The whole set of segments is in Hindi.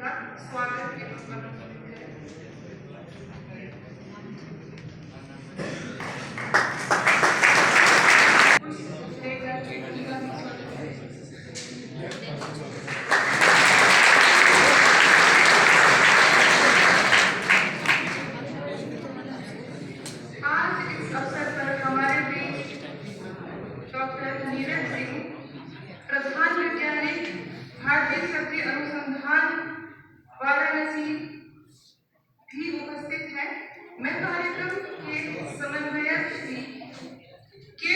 का स्वागत एवं अनुमोदित करें। आज इस अवसर पर हमारे बीच डॉक्टर नीरज सिंह, प्रधान वैज्ञानिक, भारतीय शक्ति अनुसंधान वाराणसी भी उपस्थित है। मैं कार्यक्रम के समन्वयक श्री के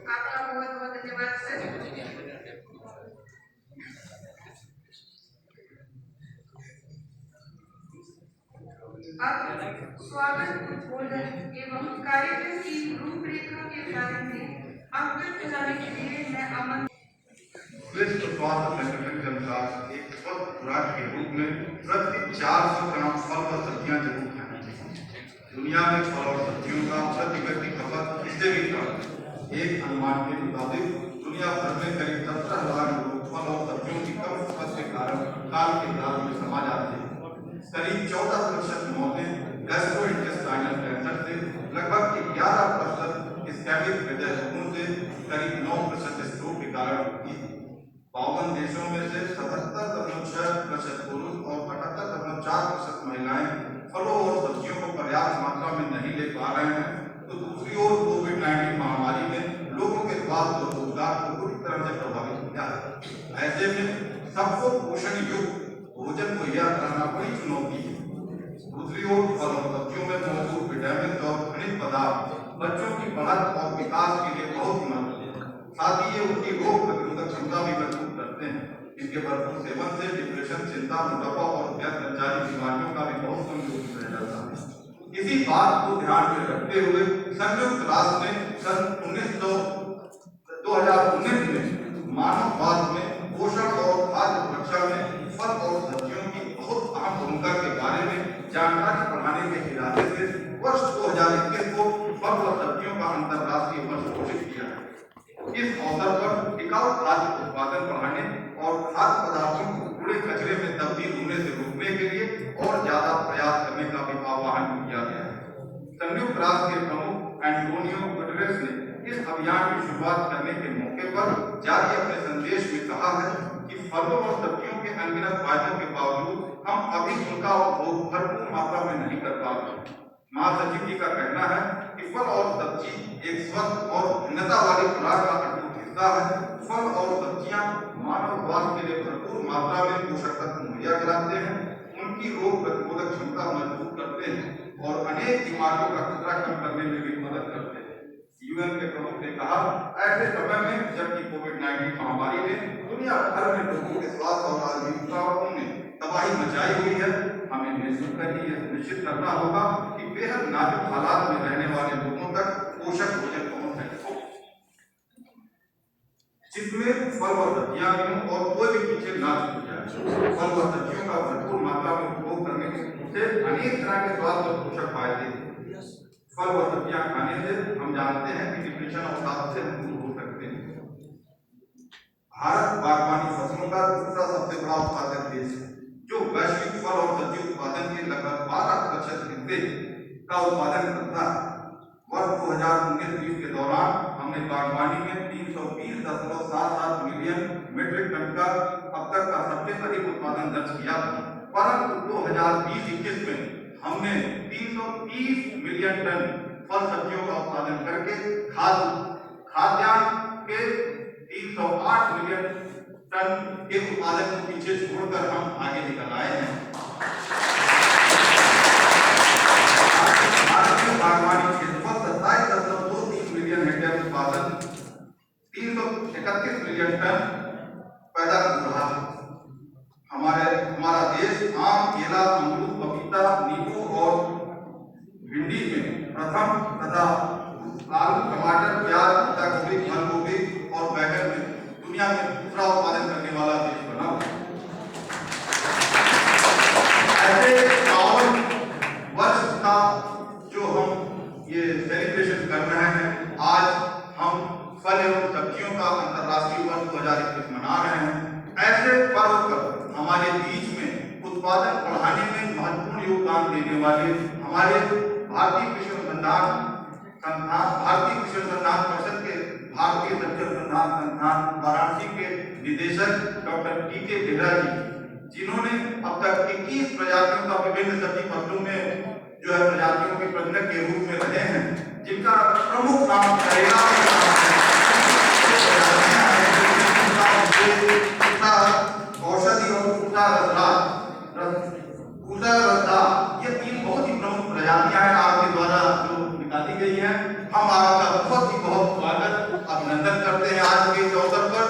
आपका बहुत बहुत धन्यवाद सर। अब स्वागत उद्बोधन एवं कार्यक्रम की रूपरेखा के बारे में अवगत कराने के लिए मैं विश्व स्वास्थ्य संगठन के अनुसार एक स्वस्थ खुराक के रूप में प्रति 400 ग्राम फल और सब्जियां जरूर खानी चाहिए। दुनिया में फल और सब्जियों का प्रति व्यक्ति खपत इससे भी कम है। एक अनुमान के मुताबिक दुनिया भर में करीब 17 लाख लोग फल और सब्जियों की कम खपत के कारण काल के दाग में समा जाते हैं। करीब 14% मौतें गैस्ट्रोइंटेस्टाइनल कैंसर से, लगभग 11% इस्केमिक हृदय रोगों से, करीब 9% स्ट्रोक के कारण होती है। 52 देशों में से 77.6% पुरुष और 78.4% महिलाएं फलों और सब्जियों को पर्याप्त मात्रा में नहीं ले पा रहे हैं, तो दूसरी ओर कोविड-19 महामारी ने लोगों के स्वास्थ्य और रोजगार को बुरी तरह से प्रभावित किया है। ऐसे में सबको पोषण युक्त भोजन मुहैया कराना बड़ी चुनौती है। दूसरी ओर फल और सब्जियों में मौजूद विटामिन और खनिज पदार्थ बच्चों की बढ़त और विकास के लिए बहुत महत्वपूर्ण है। साथ ही ये उनकी रोग प्रतिरोधक क्षमता भी मजबूत करते हैं। इनके भरपूर सेवन से डिप्रेशन, चिंता, मोटापा और गैर संचारी बीमारियों का भी बहुत कम जोखिम रह जाता है। इसी बात को ध्यान में रखते हुए संयुक्त राष्ट्र ने सन 2019 में मानव स्वास्थ्य में पोषण और खाद्य सुरक्षा में फल और सब्जियों की बहुत अहम भूमिका के बारे में जानकारी बढ़ाने के इरादे से वर्ष 2021 को फल और सब्जियों का अंतर्राष्ट्रीय वर्ष घोषित किया है। इस अवसर पर टिकाऊ खाद्य उत्पादन बढ़ाने और खाद्य पदार्थों को कूड़े कचरे में तब्दील होने से रोकने के लिए और ज्यादा प्रयास करने का भी आह्वान किया गया है। संयुक्त राष्ट्र के प्रमुख एंटोनियो गुटेरेस ने इस अभियान की शुरुआत करने के मौके पर जारी अपने संदेश में कहा है कि फलों और सब्जियों के अनगिनत फायदों के बावजूद हम अभी उनका उपभोग भरपूर मात्रा में नहीं कर पा रहे। महासचिव जी का कहना है कि फल और सब्जी एक स्वस्थ और भिन्नता वाली खुराक का अटूट हिस्सा है। फल और सब्जियां मानव स्वास्थ्य के लिए भरपूर मात्रा में पोषक तत्व मुहैया कराते हैं, उनकी रोग प्रतिरोधक क्षमता मजबूत करते हैं और अनेक बीमारियों का खतरा कम करने में भी मदद करते हैं। यूएन के प्रमुख ने कहा, ऐसे समय में जबकि कोविड-19 महामारी ने दुनिया भर में लोगों के स्वास्थ्य और आजीविकाओं में तबाही मचाई हुई है, हमें निश्चित करना होगा कि बेहद नाजुक हालात में रहने वाले लोगों तक पोषक भोजन पहुंचे, जिसमें फल और सब्जियां भी हों और कोई भी पीछे ना छूट जाए। फल और सब्जियों का भरपूर मात्रा में उपभोग करने से अनेक तरह के स्वास्थ्य और पोषक फायदे हैं। फल और सब्जियां खाने से हम जानते हैं कि डिप्रेशन और अवसाद से हम दूर हो सकते हैं। भारत बागवानी फसलों का दूसरा सबसे बड़ा उत्पादक देश है, जो वैश्विक फल और सब्जी उत्पादन के लगभग 12% हिस्से का उत्पादन करता है। वर्ष 2019-20 के दौरान हमने बागवानी में 320.77 मिलियन मीट्रिक टन का अब तक का सबसे अधिक उत्पादन दर्ज किया था, परंतु 2020-21 में हमने 330 मिलियन टन फल सब्जियों का उत्पादन करके खाद्यान्न के 308 मिलियन टन के उत्पादन को पीछे छोड़कर हम आगे निकल आए हैं। भारत में बागवानी क्षेत्रफल 27.23 मिलियन हेक्टेयर उत्पादन 331 मिलियन टन पैदा कर रहा है। हमारा देश आम, केला, अमरूद, पपीता, नींबू और भिंडी में प्रथम तथा आलू, टमाटर, प्याज, पत्ता गोभी, फल गोभी और बैंगन में दुनिया में दूसरा उत्पादन करने वाला देश बना। ऐसे 52 वर्ष का का अंतर्राष्ट्रीय वर्ष 2021 मना रहे हैं। ऐसे पर्व पर हमारे बीच में उत्पादन बढ़ाने में महत्वपूर्ण योगदान देने वाले हमारे भारतीय कृषि अनुसंधान परिषद के भारतीय तथ्य अनुसंधान संस्थान वाराणसी के निदेशक डॉक्टर टी.के. बेहरा जी, जिन्होंने अब तक 21 प्रजातियों का विभिन्न सब्जी फसलों में जो है प्रजातियों के प्रजनक के रूप में रहे हैं, जिनका प्रमुख नाम करेगा औषधि और ये 3 बहुत ही प्रमुख प्रजातियां हैं आपके द्वारा जो निकाली गई हैं। हम आपका बहुत स्वागत अभिनंदन करते हैं आज के इस अवसर पर,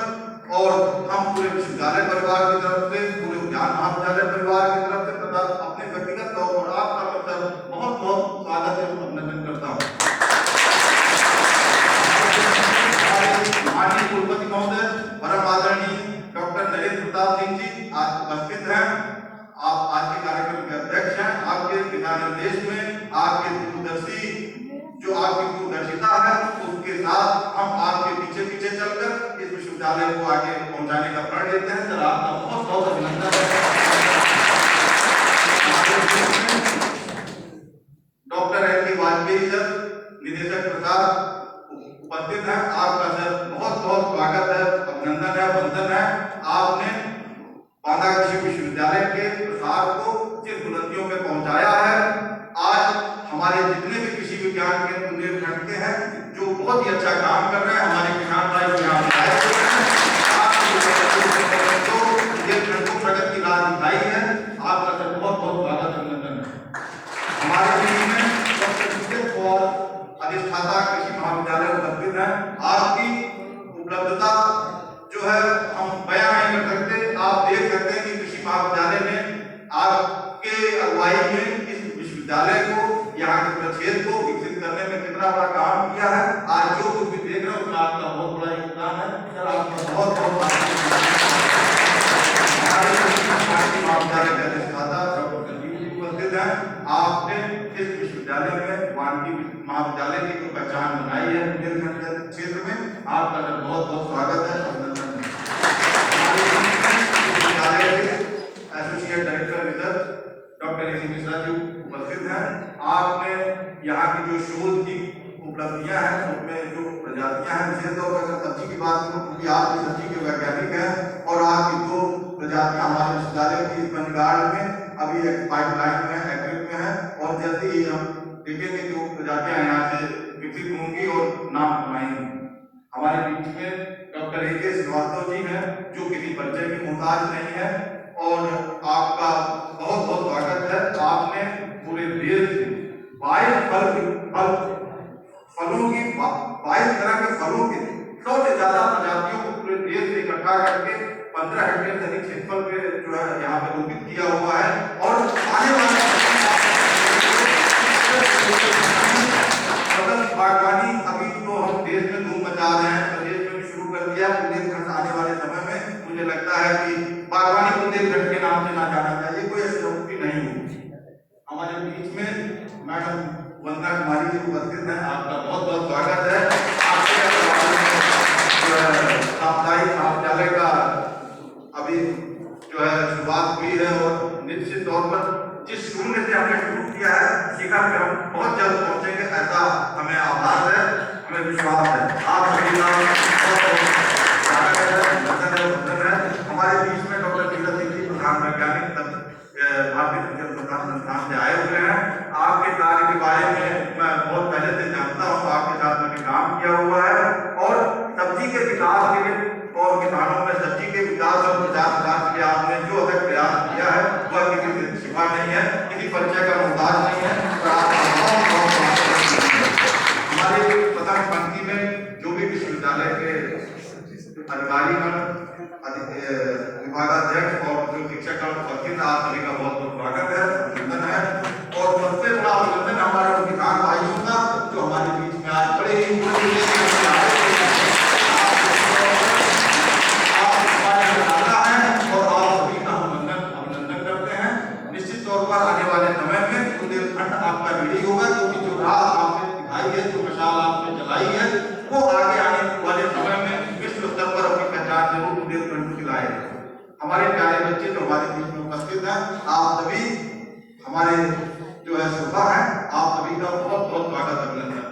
और हम पूरे विश्वविद्यालय परिवार की तरफ से, पूरे उद्यान महाविद्यालय परिवार की तरफ से तथा अपने व्यक्तिगत तौर पर आपका बहुत स्वागत एवं अभिनंदन करता हूँ। माननीय कुलपति महोदय परम आदरणीय डॉक्टर नरेंद्र प्रताप सिंह जी आज उपस्थित हैं। आप आज के कार्यक्रम के अध्यक्ष हैं। आपके दिशा निर्देश में आपके दूरदर्शी जो आपकी दूरदर्शिता है उसके साथ हम आपके पीछे पीछे चलकर इस विश्वविद्यालय को आगे पहुंचाने का प्रण लेते हैं। सर आपका बहुत अभिनंदन है। Doctor LK. वाजपेयी सर निदेशक प्रसाद उपस्थित हैं। आपका सर बहुत स्वागत है, अभिनंदन है, वंदन है। आपने बांदा कृषि विश्वविद्यालय के प्रसार को जिन बुलंदियों पे पहुंचाया है, आज हमारे जितने भी कृषि विज्ञान के बुंदेलखंड के हैं जो बहुत ही अच्छा काम कर रहे हैं, हमारे किसान भाई यहाँ आए हुए हैं, तो बुंदेलखंड को प्रगति की राह दिखाई है। आपका सर बहुत स्वागत अभिनंदन है। हमारे बीच में अधिष्ठाता कृषि महाविद्यालय उपस्थित है। आपकी उपलब्धता जो है हम बयां नहीं कर सकते। आप देख सकते हैं कि कृषि महाविद्यालय ने आपके अगुवाई में इस विश्वविद्यालय को, यहाँ के प्रक्षेत्र को विकसित करने में कितना बड़ा काम किया है। आज जो कुछ भी देख रहे हैं उसका आपका बहुत बड़ा योगदान है। सर आपका बहुत महाविद्यालय के अधिष्ठाता डॉक्टर उपस्थित है। आपने इस विश्वविद्यालय में वानिकी महाविद्यालय की जो पहचान बनाई है बुंदेलखंड क्षेत्र में, आपका बहुत स्वागत है, अभिनंदन है। विश्वविद्यालय के associate director research doctor A C. Mishra ji उपस्थित हैं। आपने यहाँ की जो शोध की उपलब्धियां हैं उसमें जो प्रजातियां हैं, विशेष तौर पर सब्जी की बात करूँ क्योंकि आप भी सब्जी के वैज्ञानिक हैं और आपकी 2 प्रजातियां हमारे विश्वविद्यालय की बनगाड़ में अभी एक पाइपलाइन में एक्टिव में है, और जल्दी ही हम देखेंगे कि वो प्रजातियां यहाँ से विकसित होंगी और नाम कमाएंगी। हमारे बीच में डॉक्टर ए.के. श्रीवास्तव जी हैं जो किसी परिचय की मोहताज नहीं है, और आपका बहुत स्वागत है। आपने पूरे देश से 22 तरह के फलों के 100 से ज्यादा प्रजातियों को पूरे देश से इकट्ठा करके 15 हेक्टेयर से अधिक क्षेत्रफल पे जो है यहाँ पे रोपित किया हुआ है, और आने वाले बागवानी अभी तो हम देश में धूम मचा रहे हैं, प्रदेश में भी शुरू कर दिया। बुंदेलखंड आने वाले समय में मुझे लगता है कि बागवानी बुंदेलखंड के नाम से ना जाना चाहिए, कोई अशोक्ति नहीं होगी। हमारे बीच में मैडम वंदना कुमारी जी उपस्थित हैं। आपका बहुत स्वागत है। साप्ताहिक महाविद्यालय का अभी जो है शुरुआत हुई है, और निश्चित तौर पर जिस शून्य से हमने शुरू किया है शिखर पे हम बहुत जल्द पहुंचेंगे, ऐसा हमें आभास है, हमें विश्वास है। आप सभी का स्वागत है। हमारे बीच में डॉक्टर नीरज सिंह जी प्रधान वैज्ञानिक भारतीय तथ्य अनुसंधान संस्थान से आए हुए हैं। आपके कार्य के बारे में मैं बहुत पहले से जानता हूँ, आपके साथ मैंने काम किया हुआ है, और सब्जी के विकास के लिए और किसानों में सब्जी के विकास और प्रचार प्रसार के लिए आपने जो अधिक प्रयास किया है वह किसी से छिपा नहीं है, किसी परिचय का मोहताज नहीं है। हमारे प्रथम पंक्ति में जो भी विश्वविद्यालय के अधिकारीगण, विभागाध्यक्ष और जो शिक्षक उपस्थित, आप सभी का बहुत स्वागत है, अभिनंदन है। और सबसे बड़ा अभिनंदन हमारे किसान भाइयों का जो हमारे बीच में आज बड़े ही अभिनंदन करते हैं। निश्चित तौर पर आने वाले समय में बुंदेलखंड आपका रीढ़ी होगा, क्योंकि जो राह आपने दिखाई है, जो मिसाल आपने जलाई है, वो आगे आने वाले समय में विश्व बच्चे जो हमारे बीच में उपस्थित हैं, आप सभी हमारे जो है श्रोता हैं, आप सभी का बहुत बहुत स्वागत अभिनंदन।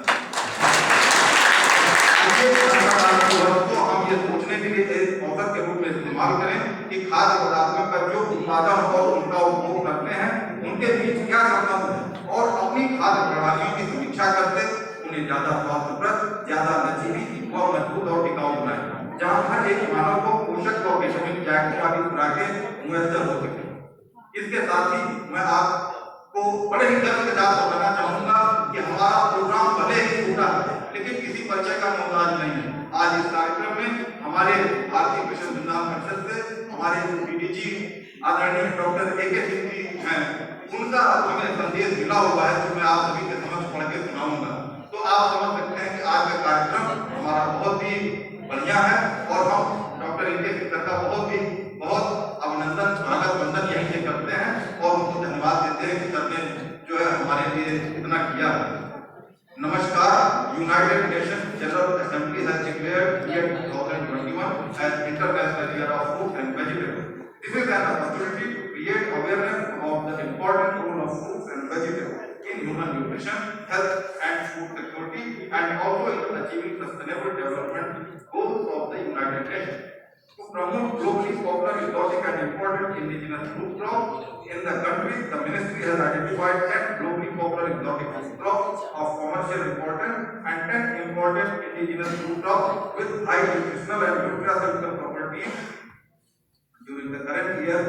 तो हम ये सोचने के लिए एक अवसर के रूप में इस्तेमाल करें कि खाद्य पदार्थों का जो उत्पादन और उनका उपभोग करते हैं उनके बीच क्या संबंध है, और अपनी खाद्य प्रणालियों की समीक्षा करते उन्हें ज्यादा स्वास्थ्यप्रद, ज्यादा लचीली और मजबूत और टिकाऊ बनाए, जहां हर एक मानव को पोषक और विटामिन जैकेट वाली खुराकें मुयस्सर हो सके। इसके साथ ही मैं आपको बड़े ही गर्व के साथ बताना चाहूंगा कि हमारा प्रोग्राम भले ही छोटा है लेकिन किसी परिचय का मोहताज नहीं है। आज इस कार्यक्रम में हमारे भारतीय कृषि अनुसंधान परिषद से हमारे डीडीजी आदरणीय डॉक्टर ए.के. सिंह जी हैं, उनका हमें संदेश मिला हुआ है जो मैं आप सभी के समक्ष पढ़ के सुनाऊंगा। तो आप समझ सकते हैं कि आज का कार्यक्रम हमारा बहुत ही बढ़िया है और हम डॉक्टर ए.के. सिंह का बहुत अभिनंदन, स्वागत वंदन यहीं से करते हैं और उनको धन्यवाद देते हैं कि सर ने जो है हमारे लिए इतना किया। नमस्कार। United nation general assembly has declared year 2021 as International Year of Fruit and Vegetables. This is an opportunity to create awareness of the important role of fruits and vegetables in human nutrition, health and food security, and also in achieving sustainable development goals of the United Nations. To promote globally popular, exotic and important indigenous food crops in the country, the ministry has identified 10 globally popular exotic food crops of commercial importance and 10 important indigenous food crops with high nutritional and nutraceutical properties. During the current year,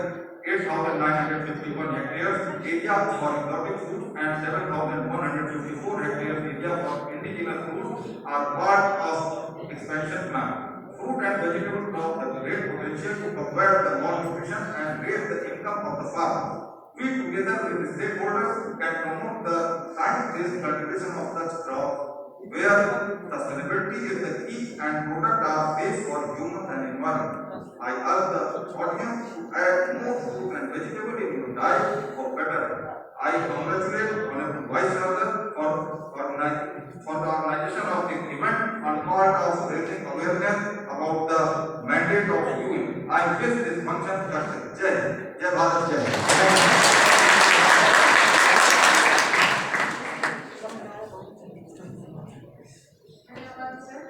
8,951 hectares area for exotic foods and 7,154 hectares area for indigenous foods are part of expansion plan. Fruit and vegetable crops have great potential to combat the malnutrition and raise the income of the farmer. We together with the stakeholders can promote the science-based cultivation of such crops where sustainability is the key and products are safe for humans and environment. I urge the audience to add more fruit and vegetable in your diet for better. I congratulate Honorable Vice Chancellor for the organization of this event and part of raising awareness about the mandate of UN. I wish this function success. Jai Bharat, Jai. धन्यवाद सर।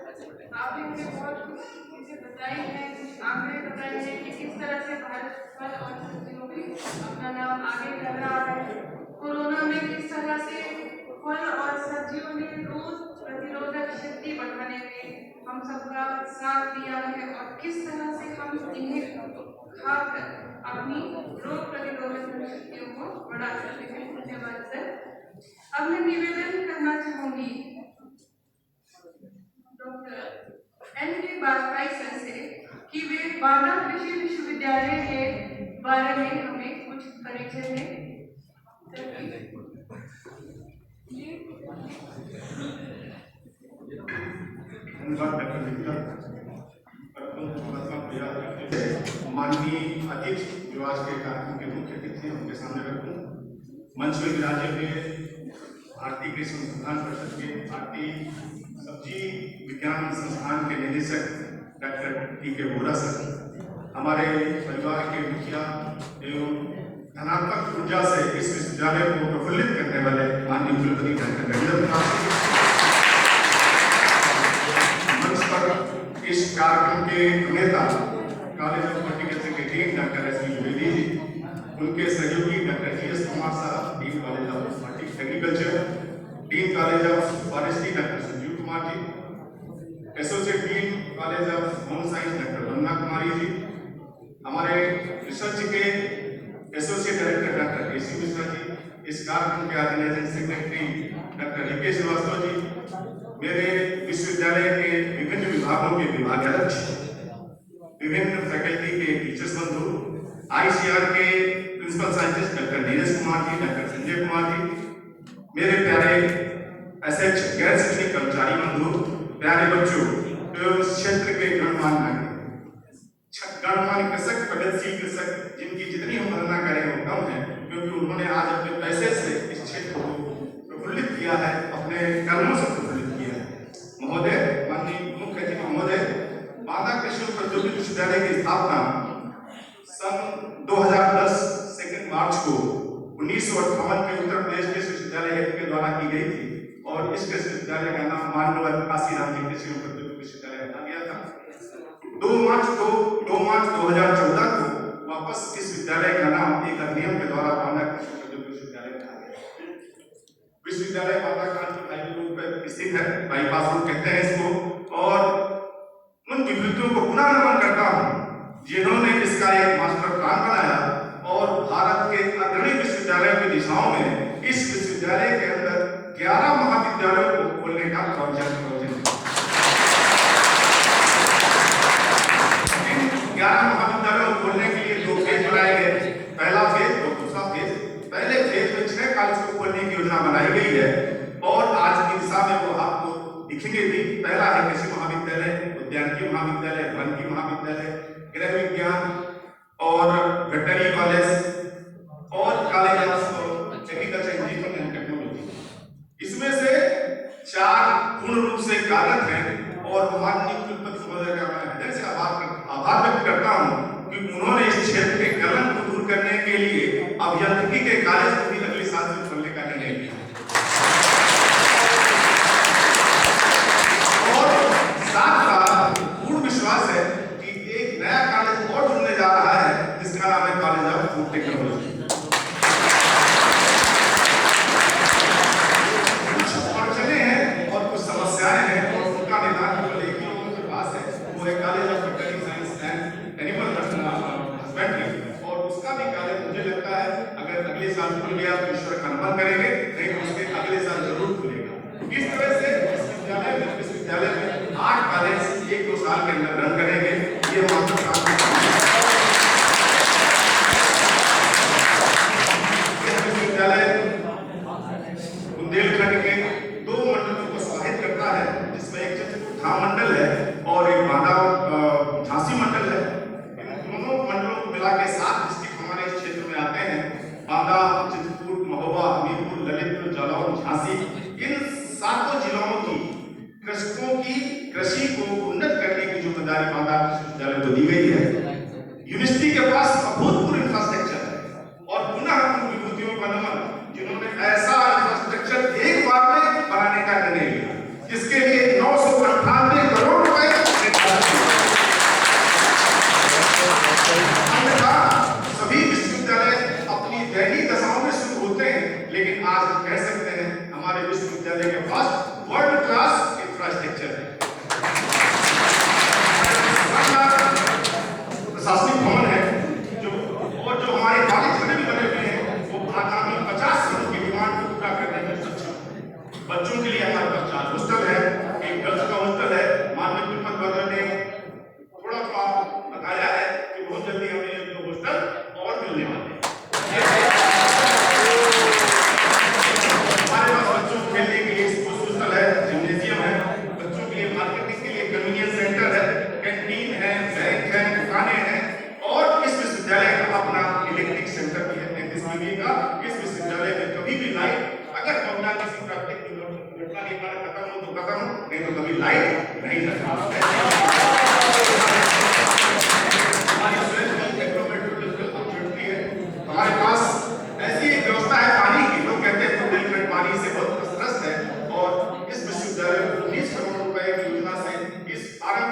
आपने मुझे बहुत कुछ चीजें बताई हैं, कुछ आंकड़े बताए हैं कि किस तरह से भारत फल और सब्जियों में अपना नाम आगे कर रहा है। कोरोना में किस तरह से फल और सब्जियों ने रोग प्रतिरोधक शक्ति बढ़ाने में हम सबका साथ दिया है और किस तरह से हम इन्हें खाकर अपनी रोग प्रतिरोधक शक्तियों को बढ़ा सकते हैं। धन्यवाद सर। अब मैं निवेदन करना चाहूंगी डॉक्टर एन.के. वाजपेयी सर से कि वे बांदा कृषि विश्वविद्यालय के बारे में हमें कुछ परिचय दें। माननीय अतिथि जो आज के कार्यक्रम के मुख्य अतिथि हैं उनके सामने रखूं। मंच में विराजे हुए भारतीय कृषि अनुसंधान परिषद के भारतीय सब्जी विज्ञान संस्थान के निदेशक डॉक्टर टी.के. वोरा सर, हमारे परिवार के मुखिया एवं धनात्मक ऊर्जा से इस विश्वविद्यालय को प्रफुल्लित करने वाले माननीय कुलपति डॉक्टर रविंद्र प्रसाद, मंच पर इस कार्यक्रम के नेता कॉलेज ऑफ हॉर्टिकल्चर के dean doctor S V. Dwivedi ji, उनके सहयोगी doctor G S. Kumar sahab, dean college of agriculture, dean college of forestry doctor Sanjeev Kumar ji, associate dean college of home science doctor Vandana Kumari ji, हमारे रिसर्च के associate director doctor K C. Mishra ji, इस कार्यक्रम के organising secretary doctor A K. Srivastava ji, मेरे विश्वविद्यालय के विभिन्न विभागों के विभागाध्यक्ष, विभिन्न फैकल्टी के टीचर्स बंधु, ICR के principal scientist doctor Neeraj Kumar ji, doctor Sanjay Kumar ji, मेरे प्यारे SH गैर शैक्षणिक कर्मचारी बंधु, प्यारे बच्चों एवं क्षेत्र के गणमान्य कृषक, प्रगतिशील कृषक, जिनकी जितनी हम वंदना करें वो कम है, क्योंकि उन्होंने आज अपने पैसे से इस क्षेत्र को प्रफुल्लित किया है, अपने कर्मों से प्रफुल्लित किया है। महोदय, माननीय मुख्य अतिथि महोदय, बांदा कृषि प्रौद्योगिकी विश्वविद्यालय की स्थापना सन 2000 2 मार्च 2014 को वापस इस विद्यालय का नाम एक अधिनियम के द्वारा बांदा कृषि विश्वविद्यालय रखा गया। विश्वविद्यालय बांदा कानपुर हाईवे रोड पर स्थित है, बाईपास रोड कहते हैं इसको। और उन विभूतियों को पुनः नमन करता हूँ जिन्होंने इसका एक मास्टर प्लान बनाया और भारत के अग्रणी विश्वविद्यालयों की दिशाओं में इस विश्वविद्यालय के अंदर 11 महाविद्यालयों को खोलने का प्रोजेक्ट 11 महाविद्यालयों को खोलने के लिए 2 फेज बनाए गए, पहला फेज और दूसरा फेज। पहले फेज में 6 कॉलेज को खोलने की योजना बनाई गई है और आज की दिशा में वो आपको दिखेंगे भी। पहला है कृषि महाविद्यालय, उद्यानिकी महाविद्यालय, वन की महाविद्यालय, गृह विज्ञान और वेटरनरी कॉलेज और college of agriculture engineering and technology. इसमें से 4 पूर्ण रूप से कार्यरत हैं और माननीय कुलपति महोदय का मैं हृदय से आभार व्यक्त करता हूं कि उन्होंने इस क्षेत्र के गलन को दूर करने के लिए अभियांत्रिकी के कॉलेज को भी अगले साल से खोलने का निर्णय लिया और साथ पूर्ण विश्वास है कि एक नया कॉलेज और जुड़ने जा रहा है जिसका नाम है कॉलेज ऑफ फूड टेक्नोलॉजी। कुछ अड़चने हैं और कुछ समस्याएं हैं और उनका निदान केवल एक ही लोगों के पास है, वो है college of veterinary science and animal husbandry. और उसका भी कॉलेज मुझे लगता है अगर अगले साल खुल गया तो ईश्वर का नमन करेंगे, नहीं तो उसके अगले साल जरूर खुलेगा। इस तरह से विश्वविद्यालय में 8 कॉलेज 1-2 साल के अंदर रन करेंगे। ये विश्वविद्यालय बुंदेलखंड के 2 मंडलों को समाहित करता है, जिसमें एक चित्रकूट धाम मंडल है और एक बांदा झांसी मंडल है। इन दोनों मंडलों को मिला के 7 डिस्ट्रिक्ट हमारे इस क्षेत्र में आते हैं। बांदा, चित्रकूट, महोबा, हमीरपुर, ललितपुर, जालौन, झांसी, इन 7 जिलों की कृषकों की कृषि को उन्नत करने की जिम्मेदारी बांदा विश्वविद्यालय को दी गई है। यूनिवर्सिटी के पास अभूतपूर्व इंफ्रास्ट्रक्चर है और पुनः उन विभूतियों का नमन जिन्होंने ऐसा इंफ्रास्ट्रक्चर एक बार में बनाने का निर्णय लिया, जिसके लिए 998 करोड़ रुपए सभी विश्वविद्यालय अपनी दैनिक दशाओं में शुरू होते हैं, लेकिन आज हम कह सकते हैं हमारे विश्वविद्यालय के पास वर्ल्ड क्लास इंफ्रास्ट्रक्चर है। प्रशासनिक भवन है जो हमारे कॉलेज में भी बने हुए हैं, वो आगामी 50 सालों की डिमांड को पूरा करने में सक्षम। बच्चों के लिए हमारे पास 4 हॉस्टल है, एक गर्ल्स का हॉस्टल है। माननीय कुलपति महोदय ने थोड़ा बताया है कि बहुत जल्दी हमें ये 2 हॉस्टल और मिलने वाले हैं। हमारे पास बच्चों को खेलने के लिए स्पोर्ट्स हॉस्टल है, जिम्नेजियम है, बच्चों के लिए मार्केटिंग के लिए कन्वीनियंस सेंटर है, कैंटीन है, बैंक है, दुकानें हैं और इस विश्वविद्यालय का अपना इलेक्ट्रिक सेंटर भी है 33 kV का। इस विश्वविद्यालय में कभी भी लाइट अगर मौका किसी प्राकृतिक घटना के कारण खत्म हो तो खत्म, नहीं तो कभी लाइट नहीं जाता। हमारे पास ऐसी एक व्यवस्था है पानी की, लोग कहते हैं बुंदेलखंड पानी से बहुत त्रस्त है और इस विश्वविद्यालय को 19 करोड़ रुपए की योजना से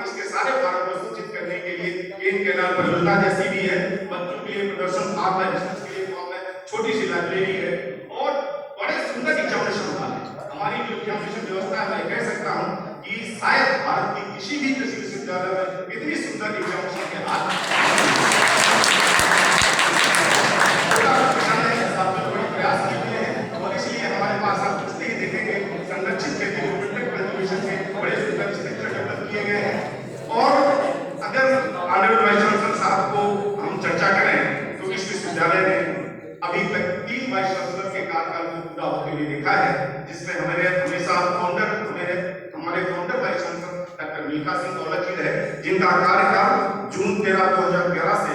इसके सारे फार्म को सूचित करने के लिए केन कैनाल परियोजना जैसी भी है, बच्चों के लिए प्रदर्शन फार्म है, रिसर्च के लिए फार्म है, छोटी सी लाइब्रेरी है और बड़े सुंदर एग्जामिनेशन हॉल है। हमारी जो एग्जामिनेशन व्यवस्था है, मैं कह सकता हूं कि शायद भारत की किसी भी कृषि विश्वविद्यालय में इतनी सुंदर एग्जामिनेशन के हाल प्रयास किए हैं और इसलिए हमारे पास आप कुछ नहीं देखेंगे। संरक्षित खेती कल्टीवेशन के बड़े सुंदर स्ट्रक्चर डेवलप किए गए हैं। और अगर ऑनरेबल वाइस चांसलर साहब को हम चर्चा करें तो इस विश्वविद्यालय ने अभी तक 3 वाइस चांसलर के कार्यकाल को पूरा होते हुए देखा है, जिसमें हमेशा हमारे founder vice chancellor doctor Mika Singh Daulat ji रहे, जिनका कार्यकाल जून 13, 2011 से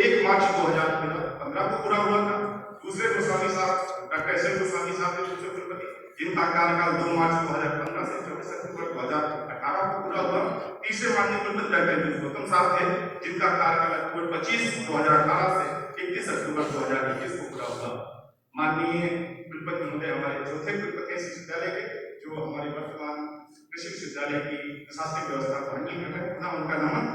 1 मार्च 2015 को पूरा हुआ था। दूसरे गोस्वामी साहब डॉक्टर एस एम गोस्वामी साहब थे दूसरे कुलपति, जिनका कार्यकाल 2 मार्च 2015 से 24 अक्टूबर 2018 को पूरा हुआ। तीसरे माननीय कुलपति डॉक्टर गौतम साहब थे, जिनका कार्यकाल अक्टूबर 25, 2018 से 31 अक्टूबर 2021 को पूरा हुआ। माननीय कुलपति महोदय हमारे चौथे कुलपति इस विश्वविद्यालय के, जो हमारे वर्तमान कृषि विश्वविद्यालय की प्रशासनिक व्यवस्था को हैंडल कर रहे हैं, उनका नमन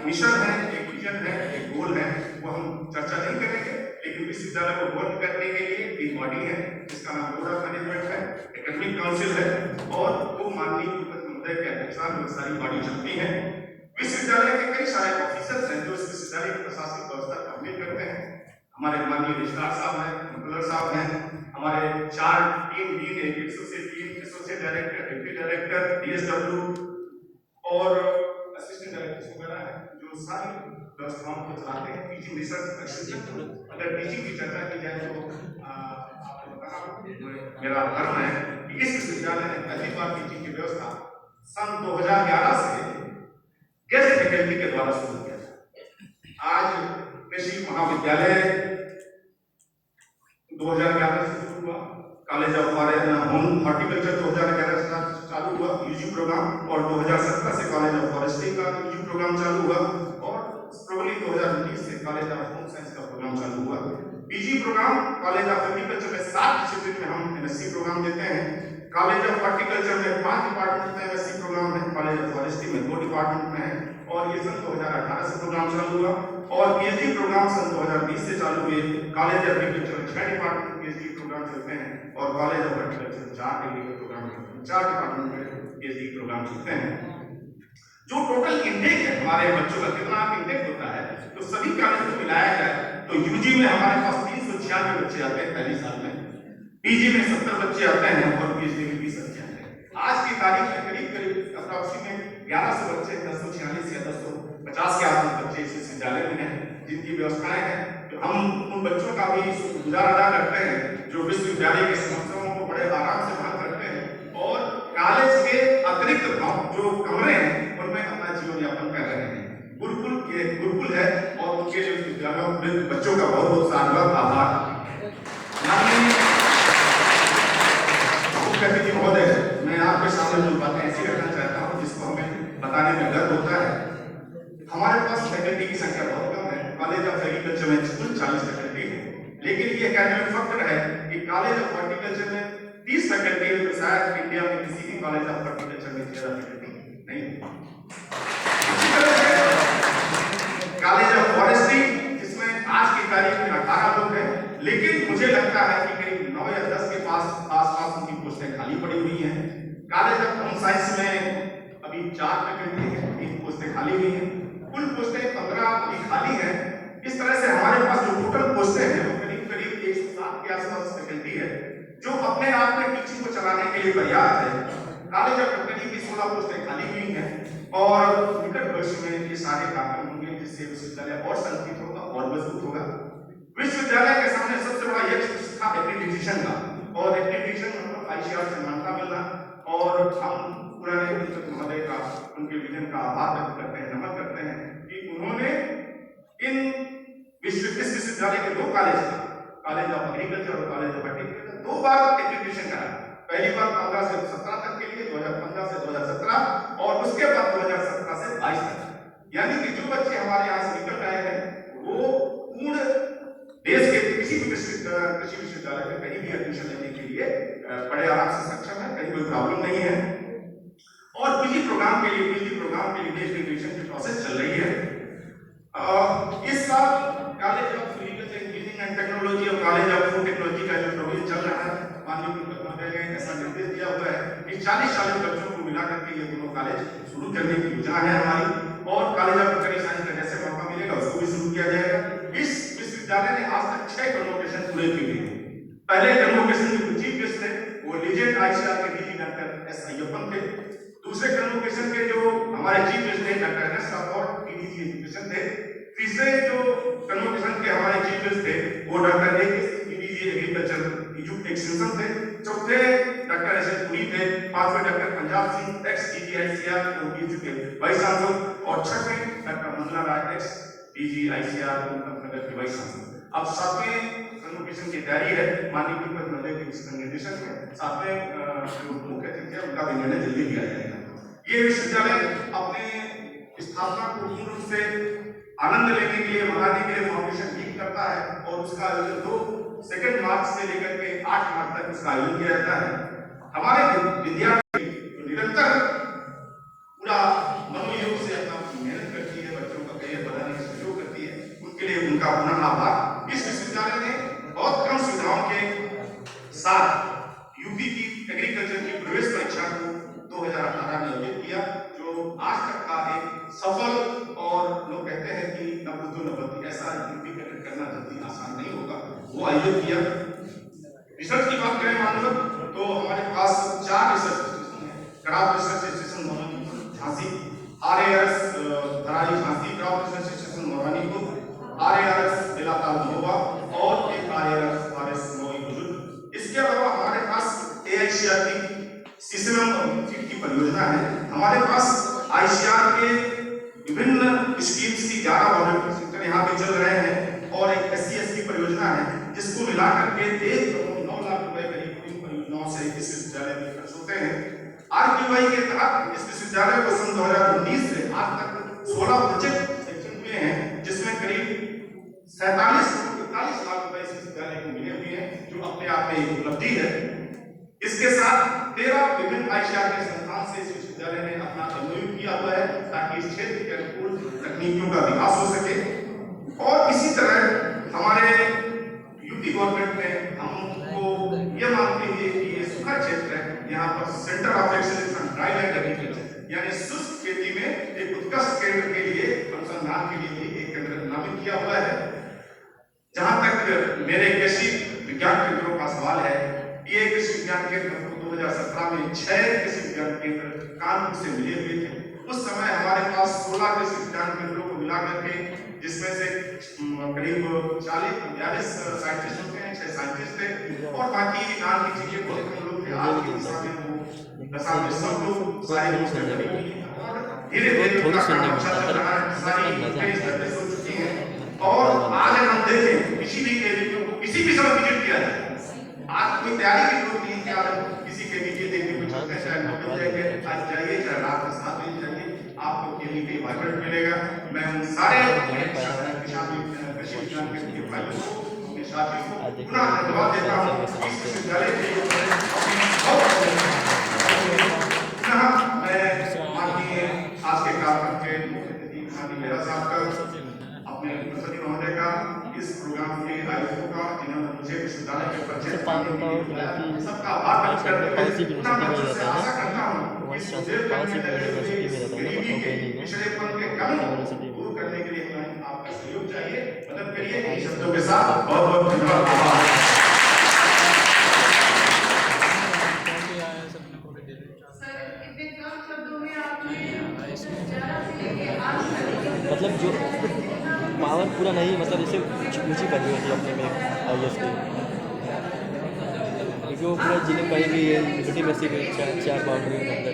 मिशन है, एक विजन है, एक गोल है, वो हम चर्चा नहीं करेंगे, लेकिन विश्वविद्यालय को वर्क करने के लिए एक बॉडी है जिसका नाम बोर्ड ऑफ मैनेजमेंट है, एकेडमिक काउंसिल है, और वो माननीय कुलपति महोदय के अध्यक्षता में सारी बॉडी चलती है। विश्वविद्यालय के कई सारे ऑफिसर्स हैं जो इस विश्वविद्यालय की प्रशासनिक व्यवस्था कंप्लीट करते हैं। हमारे माननीय रजिस्ट्रार साहब हैं, कंट्रोलर साहब हैं, हमारे 4 टीम डीन, एक associate dean, associate director, deputy director, DSW और असिस्टेंट डायरेक्टर वगैरह है जो सारी व्यवस्थाओं को चलाते हैं। टीचिंग रिसर्च एक्सटेंशन, अगर टीचिंग की चर्चा की जाए तो आपने बताया मेरा धर्म है कि इस विश्वविद्यालय ने पहली बार टीचिंग की व्यवस्था सन 2011 से गेस्ट फैकल्टी के द्वारा शुरू किया था। आज कृषि महाविद्यालय 2011 से शुरू हुआ, कॉलेज ऑफ हॉर्टिकल्चर 2011 से चालू हुआ यूजी प्रोग्राम, और 2017 से कॉलेज ऑफ फॉरेस्ट्री का यूजी प्रोग्राम चालू हुआ, और प्रोबेबली 2019 से कॉलेज ऑफ होम साइंस का प्रोग्राम चालू हुआ। PG program college of agriculture में 7 डिसिप्लिन में हम एमएससी प्रोग्राम देते हैं। कॉलेज ऑफ हॉर्टिकल्चर में 5 डिपार्टमेंट में एमएससी प्रोग्राम है, कॉलेज ऑफ फॉरेस्ट्री में 2 डिपार्टमेंट में है, और ये सन 2018 से प्रोग्राम चालू हुआ। और पीएचडी प्रोग्राम सन 2020 से चालू हुए। कॉलेज ऑफ एग्रीकल्चर में 6 डिपार्टमेंट पीएचडी प्रोग्राम चलते हैं, और college of horticulture 4 program 4 department में पीएचडी प्रोग्राम चलते हैं। जो टोटल इंटेक है हमारे बच्चों का, कितना इंटेक होता है, तो सभी कॉलेज को मिलाया जाए तो यूजी में हमारे पास 396 बच्चे आते हैं पहली साल में, पीजी में 70 बच्चे आते हैं, और पीएचडी में 20 बच्चे आते हैं। आज की तारीख में करीब अप्रॉक्सीमेट 1100 बच्चे, 1046 या 1050 के आसपास बच्चे इस विश्वविद्यालय में हैं, जिनकी व्यवस्थाएं हैं। तो हम उन बच्चों का भी शुक्रगुजार अदा करते हैं जो विश्वविद्यालय की समस्याओं को बड़े आराम से हल करते हैं, और कॉलेज के अतिरिक्त जो कमरे हैं उनमें अपना जीवन यापन कर रहे हैं। गुरुकुल है, और उनके विद्यालयों में बच्चों का बहुत बहुत साधुवाद आभार। मुख्य महोदय, मैं आपके सामने जो बातें ऐसी रखना चाहता हूँ जिसको हमें बताने में गर्व होता है। हमारे पास फैकल्टी की संख्या बहुत कम है। कॉलेज ऑफ एग्रीकल्चर में कुल 40 फैकल्टी है, लेकिन ये एकेडमिक फैक्टर है कि कॉलेज ऑफ हॉर्टिकल्चर में 30 फैकल्टी है, तो शायद इंडिया में किसी भी कॉलेज ऑफ हॉर्टिकल्चर में ज्यादा फैकल्टी नहीं है। कॉलेज ऑफ फॉरेस्ट्री जिसमें आज की तारीख में 18 लोग हैं, लेकिन मुझे लगता है कि करीब 9 या 10 के आसपास उनकी पोस्टें खाली पड़ी हुई हैं। कॉलेज ऑफ होम साइंस में अभी 4 फैकल्टी हैं, 3 पोस्टें खाली हुई हैं, कुल पोस्टें 15 अभी खाली हैं। इस तरह से हमारे पास जो टोटल पोस्टें हैं वो करीब 107 के आसपास फैकल्टी है, जो अपने आप में टीचिंग को चलाने के लिए पर्याप्त है। कॉलेज ऑफ टेक्नोलॉजी की 16 पोस्टें खाली हुई हैं, और निकट भविष्य में ये सारे काम होंगे, जिससे विश्वविद्यालय और संगठित होगा और मजबूत होगा। विश्वविद्यालय के सामने सबसे बड़ा यश था एक्रीडिटेशन का, और एक्रीडिटेशन मतलब आईसीआर से मान्यता मिलना, और हम पुराने कुलपति महोदय का, उनके विजन का आभार व्यक्त करते हैं, नमन करते हैं कि उन्होंने इस विश्वविद्यालय के 2 कॉलेज का, कॉलेज ऑफ एग्रीकल्चर और college of horticulture, 2 bar accreditation कराया। पहली बार 15 से 17 तक के लिए, 2015 से 2017, और उसके बाद 2017 से 22 तक। यानी कि जो बच्चे हमारे यहाँ से निकल रहे हैं वो पूर्ण देश के किसी भी कृषि विश्वविद्यालय में कहीं भी एडमिशन लेने के लिए बड़े आराम से सक्षम है, कहीं कोई प्रॉब्लम नहीं है। और पीजी प्रोग्राम के लिए नेशनल एडमिशन की प्रोसेस चल रही है। इस साल college of agriculture engineering and technology और कॉलेज ऑफ फूड टेक्नोलॉजी का जो प्रोग्राम चल रहा है, माननीय कुलपति महोदय ने ऐसा निर्देश दिया हुआ है कि 40 बच्चों को मिलाकर के ये दोनों कॉलेज शुरू करने की योजना है हमारी, और कॉलेज ऑफ वेटरनरी साइंस का जैसे मौका मिलेगा उसको भी शुरू किया जाएगा। इस विश्वविद्यालय ने आज तक 6 कन्वोकेशन पूरे किए हैं। पहले कन्वोकेशन के चीफ गेस्ट थे वो लीजेंड आईसीआर के डीजी डॉक्टर एस अय्यप्पन थे। दूसरे कन्वोकेशन के जो हमारे चीफ गेस्ट थे doctor S Rathore, DG education थे। तीसरे जो कन्वोकेशन के हमारे चीफ गेस्ट थे वो डॉक्टर डीजी एग्रीकल्चर एक्सटेंशन थे। चौथे डॉक्टर एस एस पुरी थे। पांचवें doctor Punjab Singh x DG ICR के वाइस चांसलर, और छठवें डॉक्टर मंगला राय एक्स डीजी आईसीआर नगर के वाइस चांसलर। अब 7वें कन्वोकेशन की तैयारी है माननीय कुलपति महोदय के निर्देशन में। 7वें जो मुख्य अतिथि है उनका भी निर्णय जल्दी लिया जाएगा। ये विश्वविद्यालय अपने स्थापना को पूर्ण रूप से आनंद लेने के लिए, मनाने के लिए फाउंडेशन मीट करता है, और उसका आयोजन 2 मार्च से लेकर के 8 मार्च तक उसका आयोजन किया जाता है। हमारे विद्यार्थी सराहना आभार। इस विश्वविद्यालय ने बहुत कम सुविधाओं के साथ यूपी की एग्रीकल्चर की प्रवेश परीक्षा को 2018 में आयोजित किया, जो आज तक का एक सफल, और लोग कहते हैं कि नवबुद्धि ऐसा यूपी करना जल्दी आसान नहीं होगा, वो आयोजित किया। रिसर्च की बात करें मानव, तो हमारे पास 4 रिसर्च स्टेशन है। Crop research station Jhansi, RARS Dharai Jhansi crop research station Moranipur, RARS Belatal Mahoba और एक RARS फॉरेस्ट नोई बुजुर्ग। इसके अलावा हमारे पास AICRT CCM और मीट की परियोजना है। हमारे पास ICR के विभिन्न स्कीम्स की 11 वॉलंटियर सेक्टर यहाँ पे चल रहे हैं और एक SC की परियोजना है, जिसको मिलाकर के 9 लाख रुपए करीब इन परियोजनाओं से इस विश्वविद्यालय में खर्च होते हैं। RQI के तहत इस विश्वविद्यालय को सन 2019 से आज तक 16 प्रोजेक्ट सेक्शन हुए हैं, जिसमें करीब 47-41 लाख रुपए इस विश्वविद्यालय को मिले हुए हैं, जो अपने आप में एक उपलब्धि है। इसके साथ 13 विभिन्न ICR के संस्थान से इस विश्वविद्यालय ने अपना MOU किया हुआ है, ताकि इस क्षेत्र के अनुकूल तकनीकियों का विकास हो सके। और इसी तरह हमारे यूपी गवर्नमेंट ने हमको ये मानते हुए कि ये सूखा क्षेत्र है, यहाँ पर centre of excellence in dry land agriculture यानी शुष्क खेती में एक उत्कृष्ट केंद्र के लिए अनुसंधान के लिए भी एक केंद्र नामित किया हुआ है। जहां तक मेरे कृषि विज्ञान केंद्रों का सवाल है, ये कृषि विज्ञान केंद्र 2017 में 6 कृषि विज्ञान केंद्र कानपुर से मिले हुए थे। उस समय हमारे पास 16 कृषि विज्ञान केंद्रों को मिलाकर के, जिसमें से करीब 40-42 साइंटिस्ट होते हैं, 6 साइंटिस्ट थे और बाकी नाम की चीजें बहुत कम लोग थे। आज की दिशा में वो दशा में सब लोग सारे लोग बनी हुई है और धीरे-धीरे उनका काम अच्छा चल रहा है, सारी कई स्टेप्स हो चुकी हैं। और आज हम देखें किसी भी केवी को किसी भी समय विजिट किया जाए, आज कोई तैयारी की जरूरत नहीं कि आप किसी केवी के देखने को चलते हैं, चाहे 9 बजे जाइए, आज जाइए, चाहे रात में 7 बजे जाइए, आपको केवी के वाइब्रेंट मिलेगा। मैं उन सारे कृषि विज्ञान के भाइयों को, अपने साथियों को पुनः धन्यवाद देता हूँ। इस विश्वविद्यालय के मैं माननीय आज के कार्यक्रम के मुख्य अतिथि माननीय मेहरा साहब का, अपने सचिव महोदय का, इस प्रोग्राम के आयोजकों का, जिन्होंने मुझे विश्वविद्यालय के परिचय सबका आभार व्यक्त करते हुए आशा करता हूँ कि पिछड़ेपन के कमी दूर करने के लिए हमें आपका सहयोग चाहिए, मदद करिए। इन शब्दों के साथ बहुत बहुत धन्यवाद। मतलब जो पावर पूरा नहीं, मतलब जैसे ऊंची पड़ी होती है अपने में IS की, क्योंकि वो पूरा जिले कहीं भी लिबर्टी में से 4 बाउंड्री के अंदर।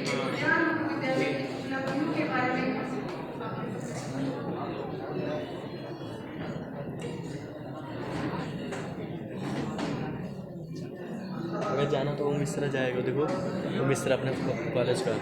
अगर जाना तो वो मिश्रा जाएगा, देखो वो मिश्रा अपने कॉलेज का